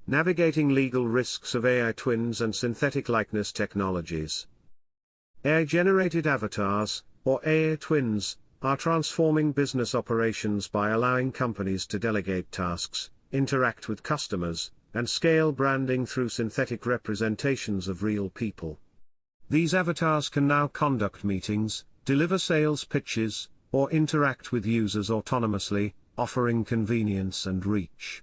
Navigating legal risks of AI twins and synthetic likeness technologies. AI-generated avatars, or AI twins, are transforming business operations by allowing companies to delegate tasks, interact with customers, and scale branding through synthetic representations of real people. These avatars can now conduct meetings, deliver sales pitches, or interact with users autonomously, offering convenience and reach.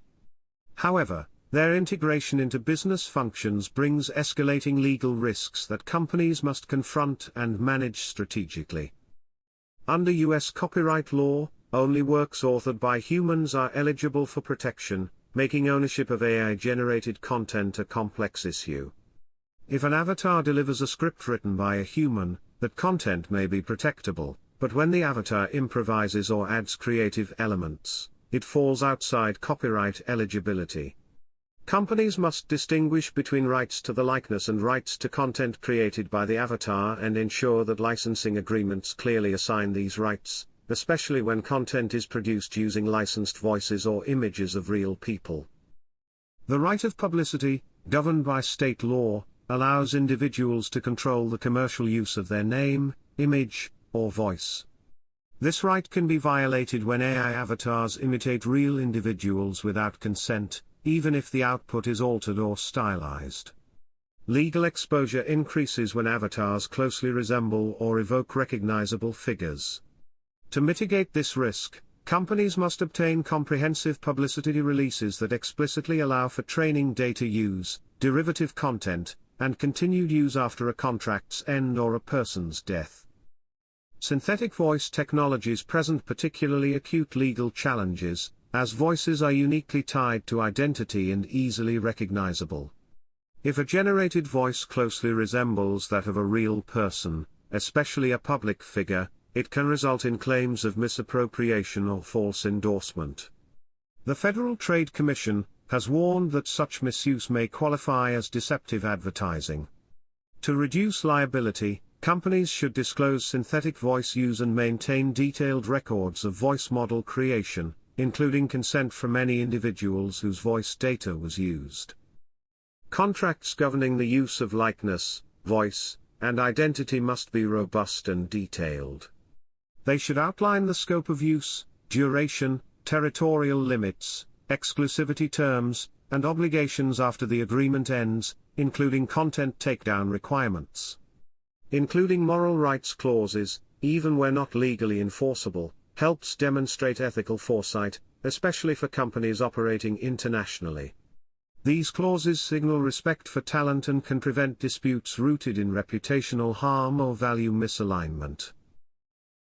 However, their integration into business functions brings escalating legal risks that companies must confront and manage strategically. Under U.S. copyright law, only works authored by humans are eligible for protection, making ownership of AI-generated content a complex issue. If an avatar delivers a script written by a human, that content may be protectable, but when the avatar improvises or adds creative elements, it falls outside copyright eligibility. Companies must distinguish between rights to the likeness and rights to content created by the avatar and ensure that licensing agreements clearly assign these rights, especially when content is produced using licensed voices or images of real people. The right of publicity, governed by state law, allows individuals to control the commercial use of their name, image, or voice. This right can be violated when AI avatars imitate real individuals without consent, even if the output is altered or stylized. Legal exposure increases when avatars closely resemble or evoke recognizable figures. To mitigate this risk, companies must obtain comprehensive publicity releases that explicitly allow for training data use, derivative content, and continued use after a contract's end or a person's death. Synthetic voice technologies present particularly acute legal challenges, as voices are uniquely tied to identity and easily recognizable. If a generated voice closely resembles that of a real person, especially a public figure, it can result in claims of misappropriation or false endorsement. The Federal Trade Commission has warned that such misuse may qualify as deceptive advertising. To reduce liability, companies should disclose synthetic voice use and maintain detailed records of voice model creation, including consent from any individuals whose voice data was used. Contracts governing the use of likeness, voice, and identity must be robust and detailed. They should outline the scope of use, duration, territorial limits, exclusivity terms, and obligations after the agreement ends, including content takedown requirements. Including moral rights clauses, even where not legally enforceable, helps demonstrate ethical foresight, especially for companies operating internationally. These clauses signal respect for talent and can prevent disputes rooted in reputational harm or value misalignment.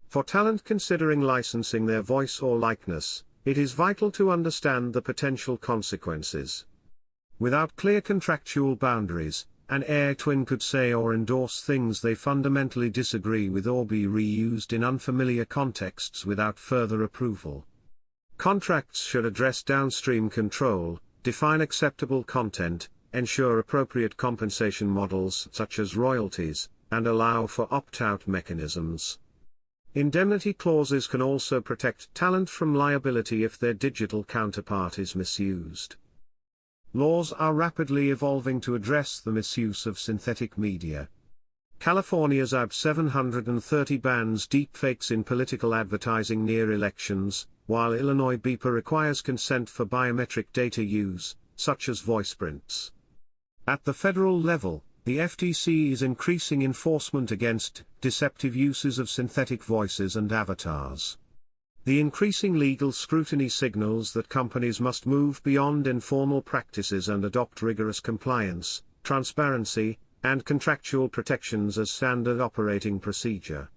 For talent considering licensing their voice or likeness, it is vital to understand the potential consequences. Without clear contractual boundaries, an AI twin could say or endorse things they fundamentally disagree with or be reused in unfamiliar contexts without further approval. Contracts should address downstream control, define acceptable content, ensure appropriate compensation models such as royalties, and allow for opt-out mechanisms. Indemnity clauses can also protect talent from liability if their digital counterpart is misused. Laws are rapidly evolving to address the misuse of synthetic media. California's AB 730 bans deepfakes in political advertising near elections, while Illinois BEPA requires consent for biometric data use, such as voice prints. At the federal level, the FTC is increasing enforcement against deceptive uses of synthetic voices and avatars. The increasing legal scrutiny signals that companies must move beyond informal practices and adopt rigorous compliance, transparency, and contractual protections as standard operating procedure.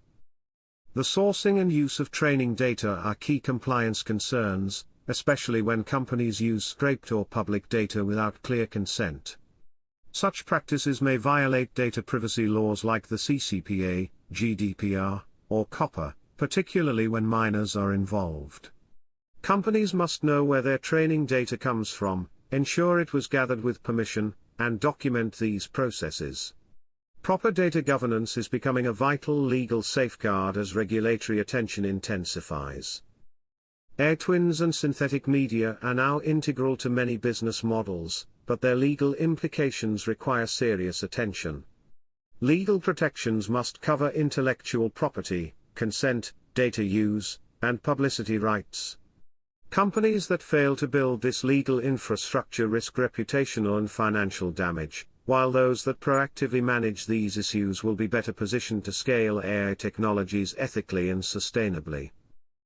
The sourcing and use of training data are key compliance concerns, especially when companies use scraped or public data without clear consent. Such practices may violate data privacy laws like the CCPA, GDPR, or COPPA, particularly when minors are involved. Companies must know where their training data comes from, ensure it was gathered with permission, and document these processes. Proper data governance is becoming a vital legal safeguard as regulatory attention intensifies. AI twins and synthetic media are now integral to many business models, but their legal implications require serious attention. Legal protections must cover intellectual property, consent, data use, and publicity rights. Companies that fail to build this legal infrastructure risk reputational and financial damage, while those that proactively manage these issues will be better positioned to scale AI technologies ethically and sustainably.